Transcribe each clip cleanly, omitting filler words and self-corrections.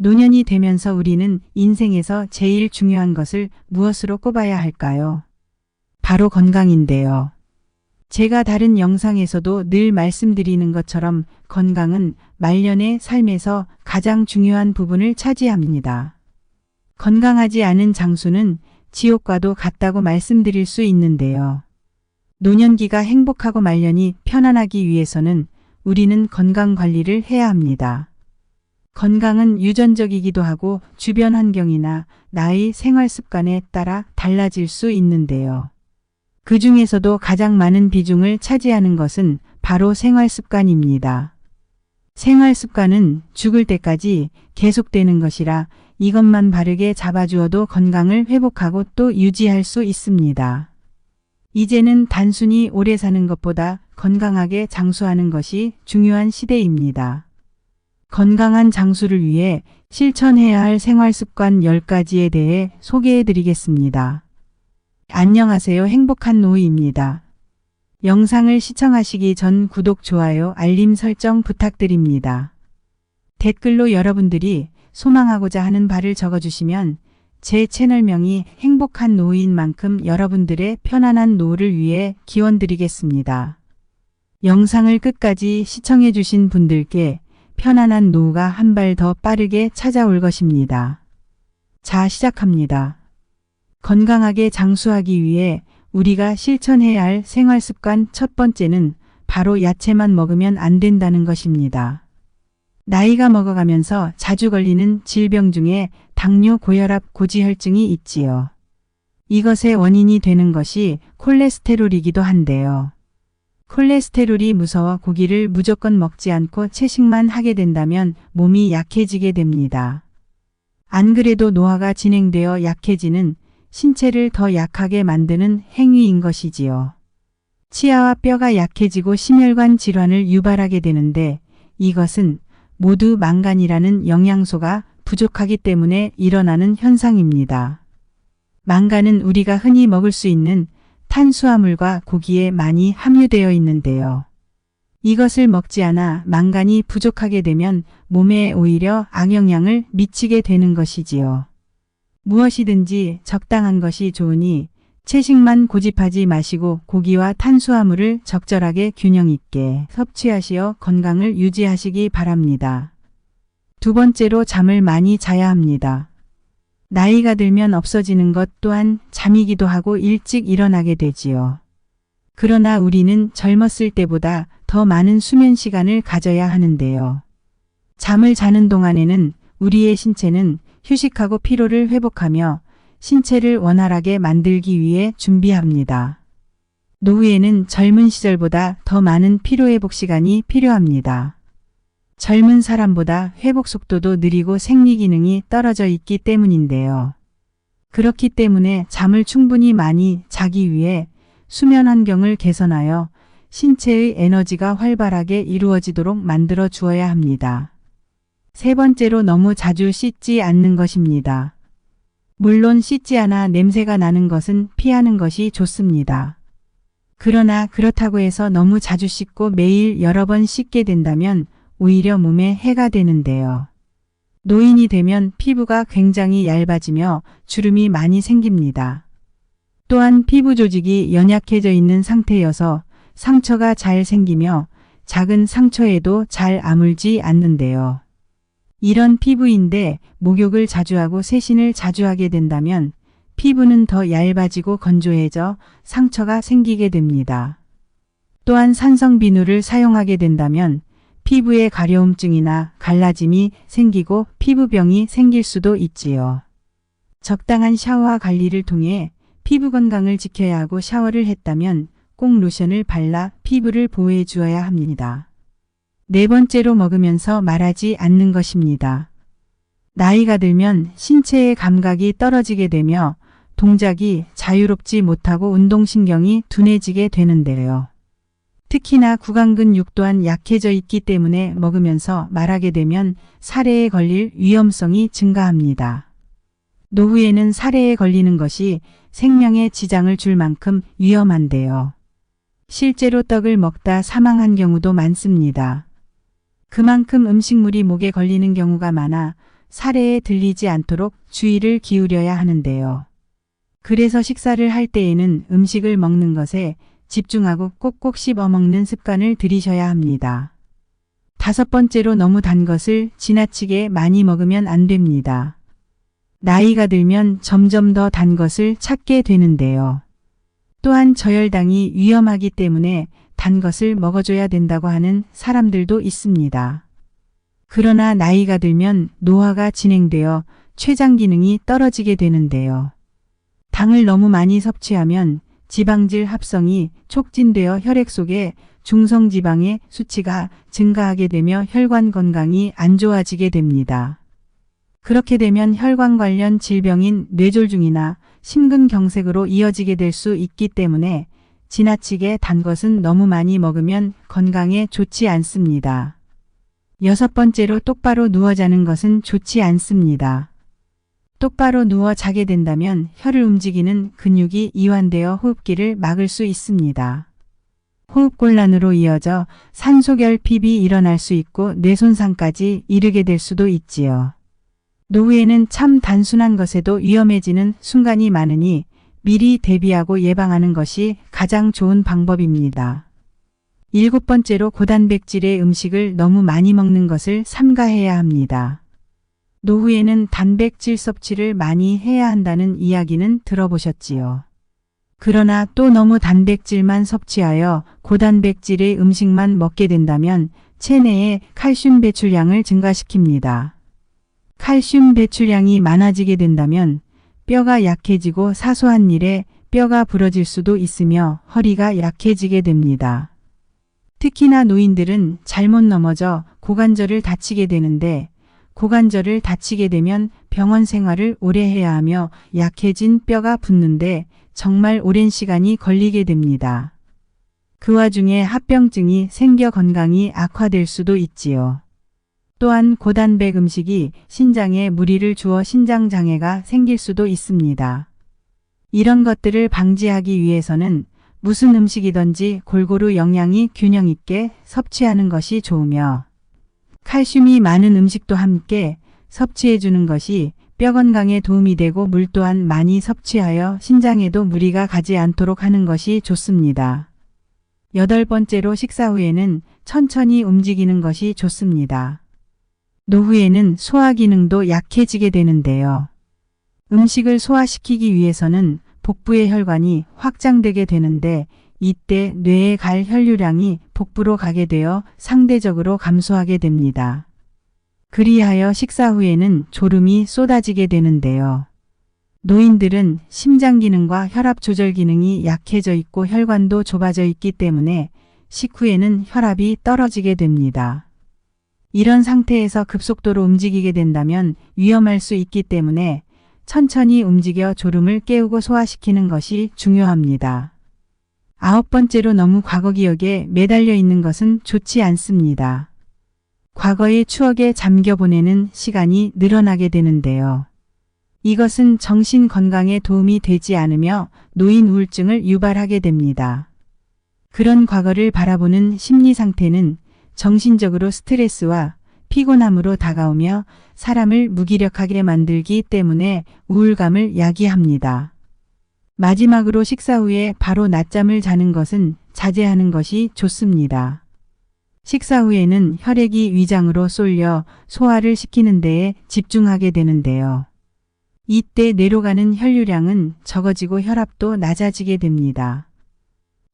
노년이 되면서 우리는 인생에서 제일 중요한 것을 무엇으로 꼽아야 할까요? 바로 건강인데요. 제가 다른 영상에서도 늘 말씀드리는 것처럼 건강은 말년의 삶에서 가장 중요한 부분을 차지합니다. 건강하지 않은 장수는 지옥과도 같다고 말씀드릴 수 있는데요. 노년기가 행복하고 말년이 편안하기 위해서는 우리는 건강 관리를 해야 합니다. 건강은 유전적이기도 하고 주변 환경이나 나의 생활 습관에 따라 달라질 수 있는데요. 그 중에서도 가장 많은 비중을 차지하는 것은 바로 생활 습관입니다. 생활 습관은 죽을 때까지 계속되는 것이라 이것만 바르게 잡아주어도 건강을 회복하고 또 유지할 수 있습니다. 이제는 단순히 오래 사는 것보다 건강하게 장수하는 것이 중요한 시대입니다. 건강한 장수를 위해 실천해야 할 생활습관 10가지에 대해 소개해 드리겠습니다. 안녕하세요. 행복한 노이입니다. 영상을 시청하시기 전 구독, 좋아요, 알림 설정 부탁드립니다. 댓글로 여러분들이 소망하고자 하는 바를 적어주시면 제 채널명이 행복한 노이인 만큼 여러분들의 편안한 노후를 위해 기원드리겠습니다. 영상을 끝까지 시청해 주신 분들께 편안한 노후가 한 발 더 빠르게 찾아올 것입니다. 자, 시작합니다. 건강하게 장수하기 위해 우리가 실천해야 할 생활습관 첫 번째는 바로 야채만 먹으면 안 된다는 것입니다. 나이가 먹어가면서 자주 걸리는 질병 중에 당뇨, 고혈압, 고지혈증이 있지요. 이것의 원인이 되는 것이 콜레스테롤이기도 한데요. 콜레스테롤이 무서워 고기를 무조건 먹지 않고 채식만 하게 된다면 몸이 약해지게 됩니다. 안 그래도 노화가 진행되어 약해지는 신체를 더 약하게 만드는 행위인 것이지요. 치아와 뼈가 약해지고 심혈관 질환을 유발하게 되는데 이것은 모두 망간이라는 영양소가 부족하기 때문에 일어나는 현상입니다. 망간은 우리가 흔히 먹을 수 있는 탄수화물과 고기에 많이 함유되어 있는데요. 이것을 먹지 않아 망간이 부족하게 되면 몸에 오히려 악영향을 미치게 되는 것이지요. 무엇이든지 적당한 것이 좋으니 채식만 고집하지 마시고 고기와 탄수화물을 적절하게 균형 있게 섭취하시어 건강을 유지하시기 바랍니다. 두 번째로 잠을 많이 자야 합니다. 나이가 들면 없어지는 것 또한 잠이기도 하고 일찍 일어나게 되지요. 그러나 우리는 젊었을 때보다 더 많은 수면 시간을 가져야 하는데요. 잠을 자는 동안에는 우리의 신체는 휴식하고 피로를 회복하며 신체를 원활하게 만들기 위해 준비합니다. 노후에는 젊은 시절보다 더 많은 피로회복 시간이 필요합니다. 젊은 사람보다 회복 속도도 느리고 생리 기능이 떨어져 있기 때문인데요. 그렇기 때문에 잠을 충분히 많이 자기 위해 수면 환경을 개선하여 신체의 에너지가 활발하게 이루어지도록 만들어 주어야 합니다. 세 번째로 너무 자주 씻지 않는 것입니다. 물론 씻지 않아 냄새가 나는 것은 피하는 것이 좋습니다. 그러나 그렇다고 해서 너무 자주 씻고 매일 여러 번 씻게 된다면 오히려 몸에 해가 되는데요. 노인이 되면 피부가 굉장히 얇아지며 주름이 많이 생깁니다. 또한 피부 조직이 연약해져 있는 상태여서 상처가 잘 생기며 작은 상처에도 잘 아물지 않는데요. 이런 피부인데 목욕을 자주 하고 세신을 자주 하게 된다면 피부는 더 얇아지고 건조해져 상처가 생기게 됩니다. 또한 산성 비누를 사용하게 된다면 피부에 가려움증이나 갈라짐이 생기고 피부병이 생길 수도 있지요. 적당한 샤워와 관리를 통해 피부 건강을 지켜야 하고 샤워를 했다면 꼭 로션을 발라 피부를 보호해 주어야 합니다. 네 번째로 먹으면서 말하지 않는 것입니다. 나이가 들면 신체의 감각이 떨어지게 되며 동작이 자유롭지 못하고 운동신경이 둔해지게 되는데요. 특히나 구강근육 또한 약해져 있기 때문에 먹으면서 말하게 되면 살해에 걸릴 위험성이 증가합니다. 노후에는 살해에 걸리는 것이 생명에 지장을 줄 만큼 위험한데요. 실제로 떡을 먹다 사망한 경우도 많습니다. 그만큼 음식물이 목에 걸리는 경우가 많아 사례에 들리지 않도록 주의를 기울여야 하는데요. 그래서 식사를 할 때에는 음식을 먹는 것에 집중하고 꼭꼭 씹어 먹는 습관을 들이셔야 합니다. 5번째로 너무 단 것을 지나치게 많이 먹으면 안 됩니다. 나이가 들면 점점 더 단 것을 찾게 되는데요. 또한 저혈당이 위험하기 때문에 단 것을 먹어줘야 된다고 하는 사람들도 있습니다. 그러나 나이가 들면 노화가 진행되어 췌장 기능이 떨어지게 되는데요. 당을 너무 많이 섭취하면 지방질 합성이 촉진되어 혈액 속에 중성지방의 수치가 증가하게 되며 혈관 건강이 안 좋아지게 됩니다. 그렇게 되면 혈관 관련 질병인 뇌졸중이나 심근경색으로 이어지게 될 수 있기 때문에 지나치게 단 것은 너무 많이 먹으면 건강에 좋지 않습니다. 6번째로 똑바로 누워 자는 것은 좋지 않습니다. 똑바로 누워 자게 된다면 혀를 움직이는 근육이 이완되어 호흡기를 막을 수 있습니다. 호흡곤란으로 이어져 산소결핍이 일어날 수 있고 뇌손상까지 이르게 될 수도 있지요. 노후에는 참 단순한 것에도 위험해지는 순간이 많으니 미리 대비하고 예방하는 것이 가장 좋은 방법입니다. 7번째로 고단백질의 음식을 너무 많이 먹는 것을 삼가해야 합니다. 노후에는 단백질 섭취를 많이 해야 한다는 이야기는 들어보셨지요. 그러나 또 너무 단백질만 섭취하여 고단백질의 음식만 먹게 된다면 체내의 칼슘 배출량을 증가시킵니다. 칼슘 배출량이 많아지게 된다면 뼈가 약해지고 사소한 일에 뼈가 부러질 수도 있으며 허리가 약해지게 됩니다. 특히나 노인들은 잘못 넘어져 고관절을 다치게 되는데 고관절을 다치게 되면 병원 생활을 오래 해야 하며 약해진 뼈가 붙는데 정말 오랜 시간이 걸리게 됩니다. 그 와중에 합병증이 생겨 건강이 악화될 수도 있지요. 또한 고단백 음식이 신장에 무리를 주어 신장장애가 생길 수도 있습니다. 이런 것들을 방지하기 위해서는 무슨 음식이든지 골고루 영양이 균형 있게 섭취하는 것이 좋으며 칼슘이 많은 음식도 함께 섭취해 주는 것이 뼈 건강에 도움이 되고 물 또한 많이 섭취하여 신장에도 무리가 가지 않도록 하는 것이 좋습니다. 8번째로 식사 후에는 천천히 움직이는 것이 좋습니다. 노후에는 소화 기능도 약해지게 되는데요. 음식을 소화시키기 위해서는 복부의 혈관이 확장되게 되는데 이때 뇌에 갈 혈류량이 복부로 가게 되어 상대적으로 감소하게 됩니다. 그리하여 식사 후에는 졸음이 쏟아지게 되는데요. 노인들은 심장 기능과 혈압 조절 기능이 약해져 있고 혈관도 좁아져 있기 때문에 식후에는 혈압이 떨어지게 됩니다. 이런 상태에서 급속도로 움직이게 된다면 위험할 수 있기 때문에 천천히 움직여 졸음을 깨우고 소화시키는 것이 중요합니다. 9번째로 너무 과거 기억에 매달려 있는 것은 좋지 않습니다. 과거의 추억에 잠겨 보내는 시간이 늘어나게 되는데요. 이것은 정신 건강에 도움이 되지 않으며 노인 우울증을 유발하게 됩니다. 그런 과거를 바라보는 심리 상태는 정신적으로 스트레스와 피곤함으로 다가오며 사람을 무기력하게 만들기 때문에 우울감을 야기합니다. 마지막으로 식사 후에 바로 낮잠을 자는 것은 자제하는 것이 좋습니다. 식사 후에는 혈액이 위장으로 쏠려 소화를 시키는 데에 집중하게 되는데요. 이때 뇌로 가는 혈류량은 적어지고 혈압도 낮아지게 됩니다.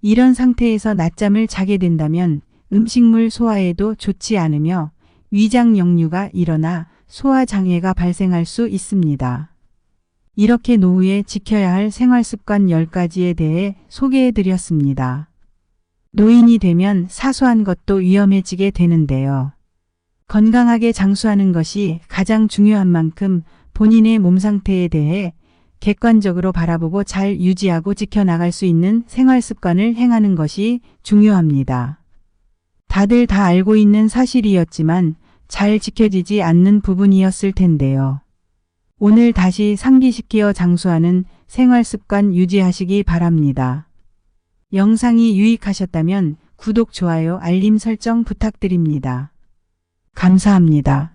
이런 상태에서 낮잠을 자게 된다면 음식물 소화에도 좋지 않으며 위장 역류가 일어나 소화장애가 발생할 수 있습니다. 이렇게 노후에 지켜야 할 생활습관 10가지에 대해 소개해 드렸습니다. 노인이 되면 사소한 것도 위험해지게 되는데요. 건강하게 장수하는 것이 가장 중요한 만큼 본인의 몸 상태에 대해 객관적으로 바라보고 잘 유지하고 지켜나갈 수 있는 생활습관을 행하는 것이 중요합니다. 다들 다 알고 있는 사실이었지만 잘 지켜지지 않는 부분이었을 텐데요. 오늘 다시 상기시켜 장수하는 생활습관 유지하시기 바랍니다. 영상이 유익하셨다면 구독, 좋아요, 알림 설정 부탁드립니다. 감사합니다.